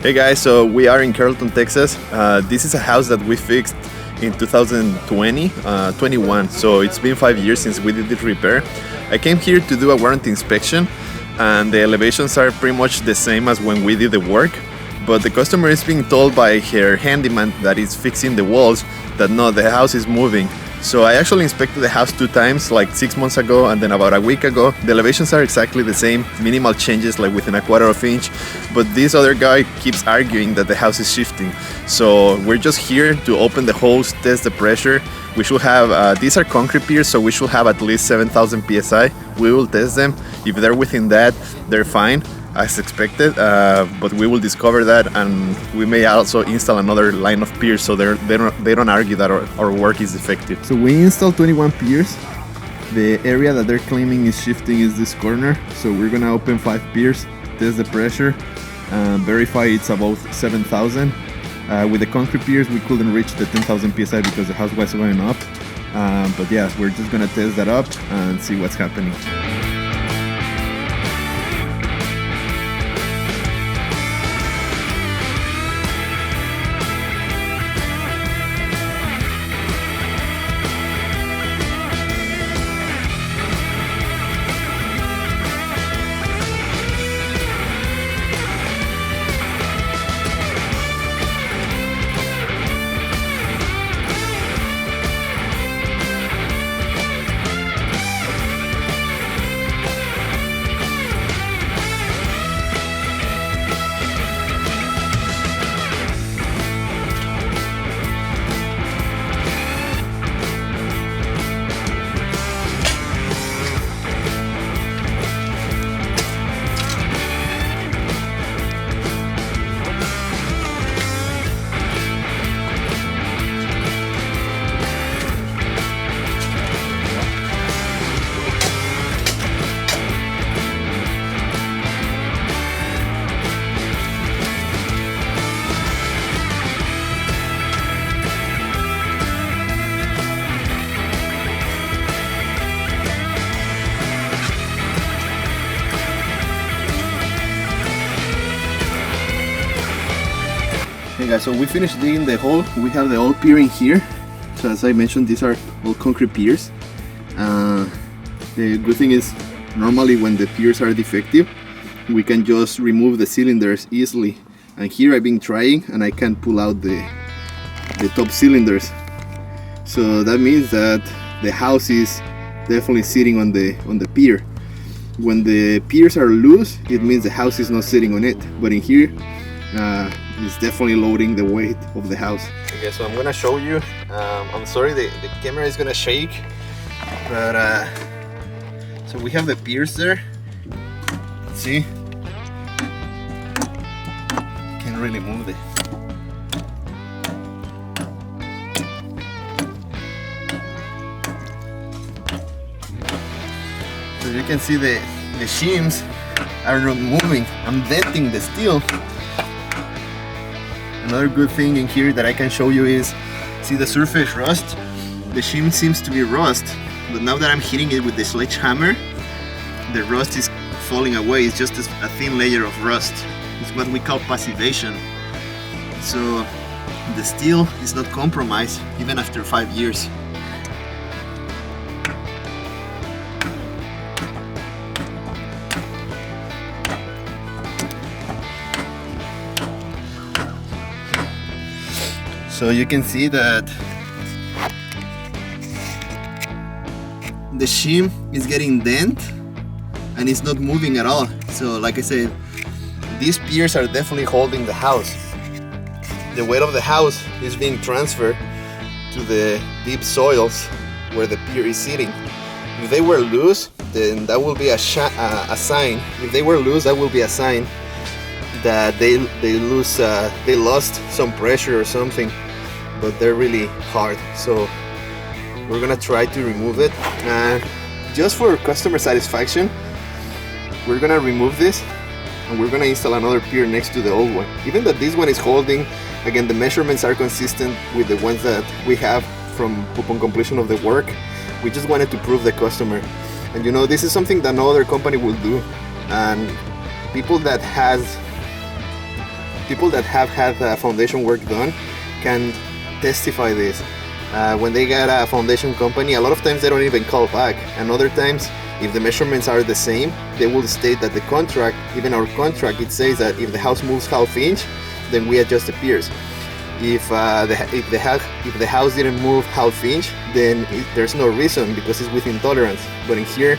Hey guys, so we are in Carrollton, Texas. This is a house that we fixed in 2021, so it's been 5 years since we did the repair. I came here to do a warranty inspection, and the elevations are pretty much the same as when we did the work, but the customer is being told by her handyman that is fixing the walls that no, the house is moving. So I actually inspected the house 2 times, like 6 months ago and then about a week ago. The elevations are exactly the same, minimal changes like within a quarter of inch, but this other guy keeps arguing that the house is shifting. So we're just here to open the hose, test the pressure. We should have, these are concrete piers, so we should have at least 7,000 PSI. We will test them. If they're within that, they're fine, as expected, but we will discover that, and we may also install another line of piers so they don't argue that our work is defective. So we installed 21 piers. The area that they're claiming is shifting is this corner, so we're gonna open 5 piers, test the pressure, verify it's above 7,000. With the concrete piers we couldn't reach the 10,000 PSI because the house was going up, but yeah, we're just gonna test that up and see what's happening. Hey guys, so we finished digging the hole. We have the old pier in here. So as I mentioned, these are all concrete piers. The good thing is, normally when the piers are defective, we can just remove the cylinders easily. And here I've been trying and I can't pull out the top cylinders. So that means that the house is definitely sitting on the pier. When the piers are loose, it means the house is not sitting on it. But in here, it's definitely loading the weight of the house. Okay, so I'm gonna show you. I'm sorry the camera is gonna shake, but so we have the piers there. See, can't really move it. So you can see the shims are not moving. I'm denting the steel. Another good thing in here that I can show you is, see the surface rust? The shim seems to be rust, but now that I'm hitting it with the sledgehammer, the rust is falling away. It's just a thin layer of rust. It's what we call passivation. So the steel is not compromised even after 5 years. So you can see that the shim is getting dent and it's not moving at all. So like I said, these piers are definitely holding the house. The weight of the house is being transferred to the deep soils where the pier is sitting. If they were loose, then that will be a sign. If they were loose, that will be a sign that they lost some pressure or something. But they're really hard, so we're gonna try to remove it, and just for customer satisfaction we're gonna remove this and we're gonna install another pier next to the old one. Even that this one is holding, again the measurements are consistent with the ones that we have from upon completion of the work. We just wanted to prove the customer, and you know, this is something that no other company will do, and people that has People that have had foundation work done can testify this. When they get a foundation company, a lot of times they don't even call back, and other times if the measurements are the same, they will state that the contract, even our contract, it says that if the house moves ½ inch, then we adjust the piers. If the house didn't move ½ inch, then there's no reason because it's within tolerance. But in here,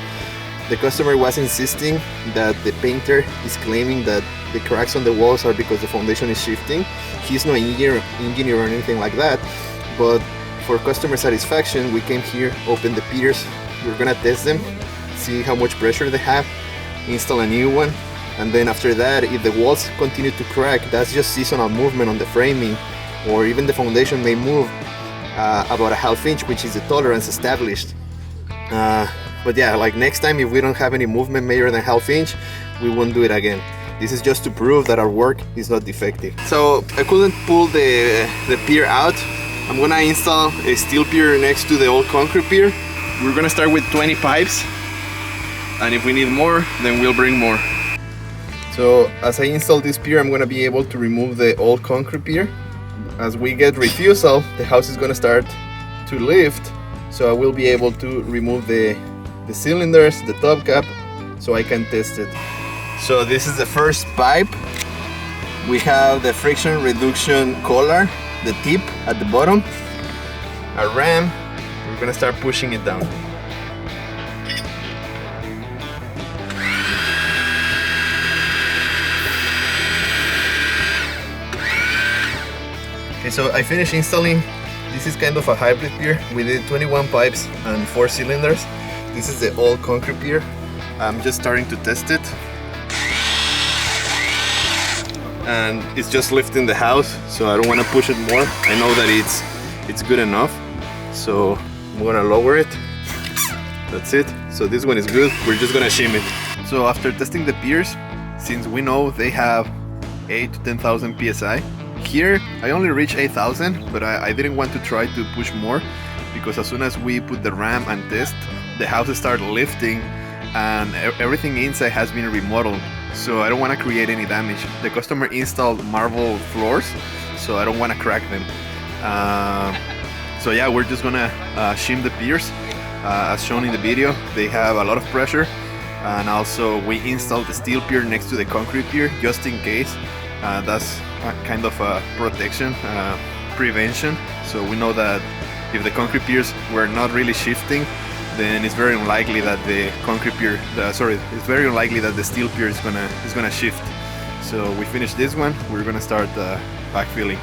the customer was insisting that the painter is claiming that the cracks on the walls are because the foundation is shifting. He's no engineer or anything like that, but for customer satisfaction, we came here, opened the piers, we're gonna test them, see how much pressure they have, install a new one, and then after that, if the walls continue to crack, that's just seasonal movement on the framing, or even the foundation may move about ½ inch, which is the tolerance established. But yeah, like next time, if we don't have any movement major than ½ inch, we won't do it again. This is just to prove that our work is not defective. So I couldn't pull the pier out. I'm gonna install a steel pier next to the old concrete pier. We're gonna start with 20 pipes, and if we need more, then we'll bring more. So as I install this pier, I'm gonna be able to remove the old concrete pier. As we get refusal, the house is gonna start to lift, so I will be able to remove the cylinders, the top cap, so I can test it. So this is the first pipe. We have the friction reduction collar, the tip at the bottom, a ram. We're gonna start pushing it down. Okay, so I finished installing. This is kind of a hybrid pier. We did 21 pipes and 4 cylinders. This is the old concrete pier. I'm just starting to test it. And it's just lifting the house, so I don't want to push it more. I know that it's good enough, so I'm gonna lower it. That's it. So this one is good. We're just gonna shim it. So after testing the piers, since we know they have 8 to 10,000 psi, here I only reached 8,000, but I didn't want to try to push more, because as soon as we put the ram and test, the house started lifting and everything inside has been remodeled. So I don't want to create any damage. The customer installed marble floors, so I don't want to crack them. So yeah, we're just gonna shim the piers. As shown in the video, they have a lot of pressure, and also we installed the steel pier next to the concrete pier just in case. That's kind of a protection, prevention. So we know that if the concrete piers were not really shifting, then it's very unlikely that the concrete pier, it's very unlikely that the steel pier is gonna shift. So we finished this one. We're gonna start backfilling.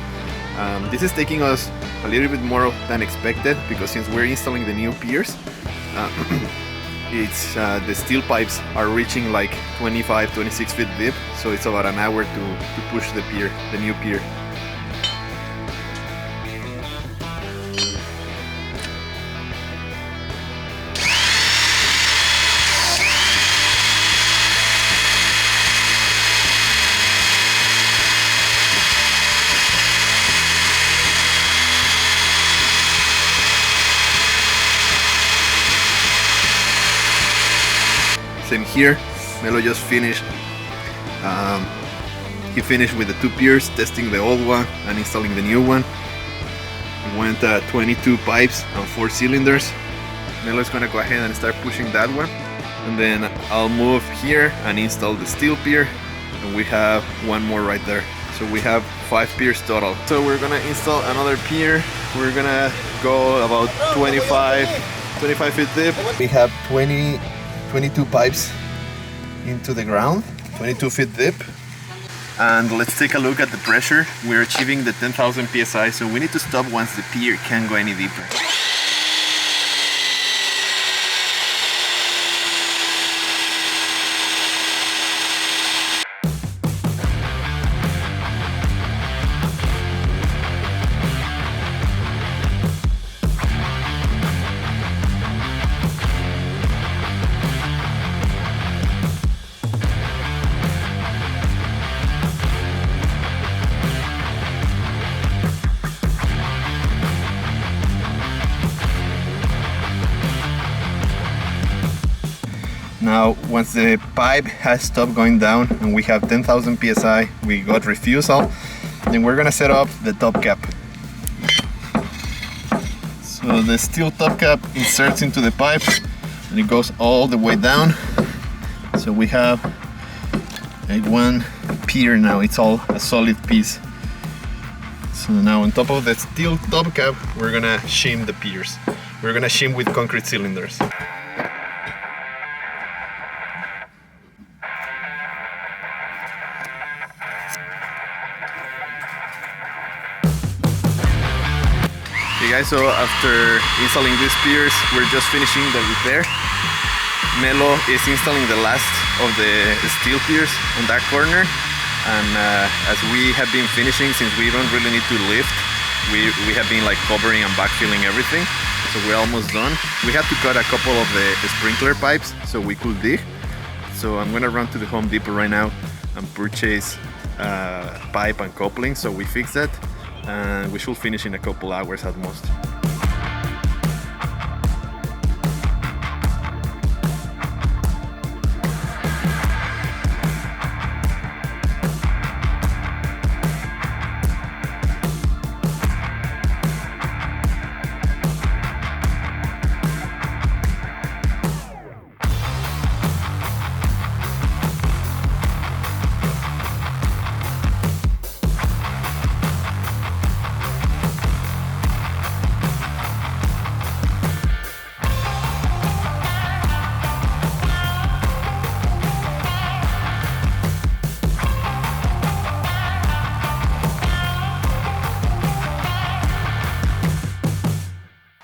This is taking us a little bit more than expected, because since we're installing the new piers, the steel pipes are reaching like 25-26 feet deep. So it's about an hour to push the pier, the new pier. Same here, Melo just finished. He finished with the 2 piers, testing the old one and installing the new one. He went 22 pipes and 4 cylinders. Melo is gonna go ahead and start pushing that one. And then I'll move here and install the steel pier. And we have one more right there. So we have 5 piers total. So we're gonna install another pier. We're gonna go about 25 feet deep. We have 22 pipes into the ground, 22 feet deep. And let's take a look at the pressure. We're achieving the 10,000 psi, so we need to stop once the pier can't go any deeper. Now, once the pipe has stopped going down and we have 10,000 psi, we got refusal, then we're gonna set up the top cap. So the steel top cap inserts into the pipe and it goes all the way down. So we have one pier now, it's all a solid piece. So now on top of the steel top cap, we're gonna shim the piers. We're gonna shim with concrete cylinders. Okay guys, so after installing these piers, we're just finishing the repair. Melo is installing the last of the steel piers on that corner, and as we have been finishing, since we don't really need to lift, we have been like covering and backfilling everything, so we're almost done. We had to cut a couple of the sprinkler pipes so we could dig, so I'm gonna run to the Home Depot right now and purchase pipe and coupling, so we fix that and we should finish in a couple hours at most.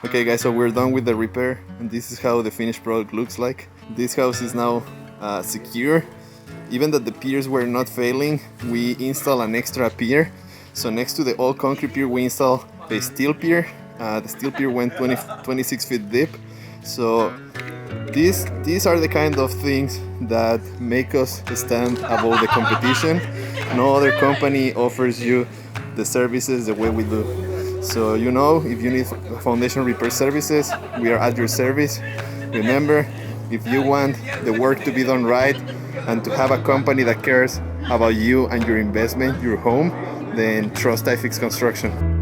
Okay guys, so we're done with the repair and this is how the finished product looks like. This house is now secure. Even that the piers were not failing, we installed an extra pier. So next to the old concrete pier, we installed a steel pier. The steel pier went 26 feet deep. So these are the kind of things that make us stand above the competition. No other company offers you the services the way we do. So you know, if you need foundation repair services, we are at your service. Remember, if you want the work to be done right and to have a company that cares about you and your investment, your home, then trust iFiX Construction.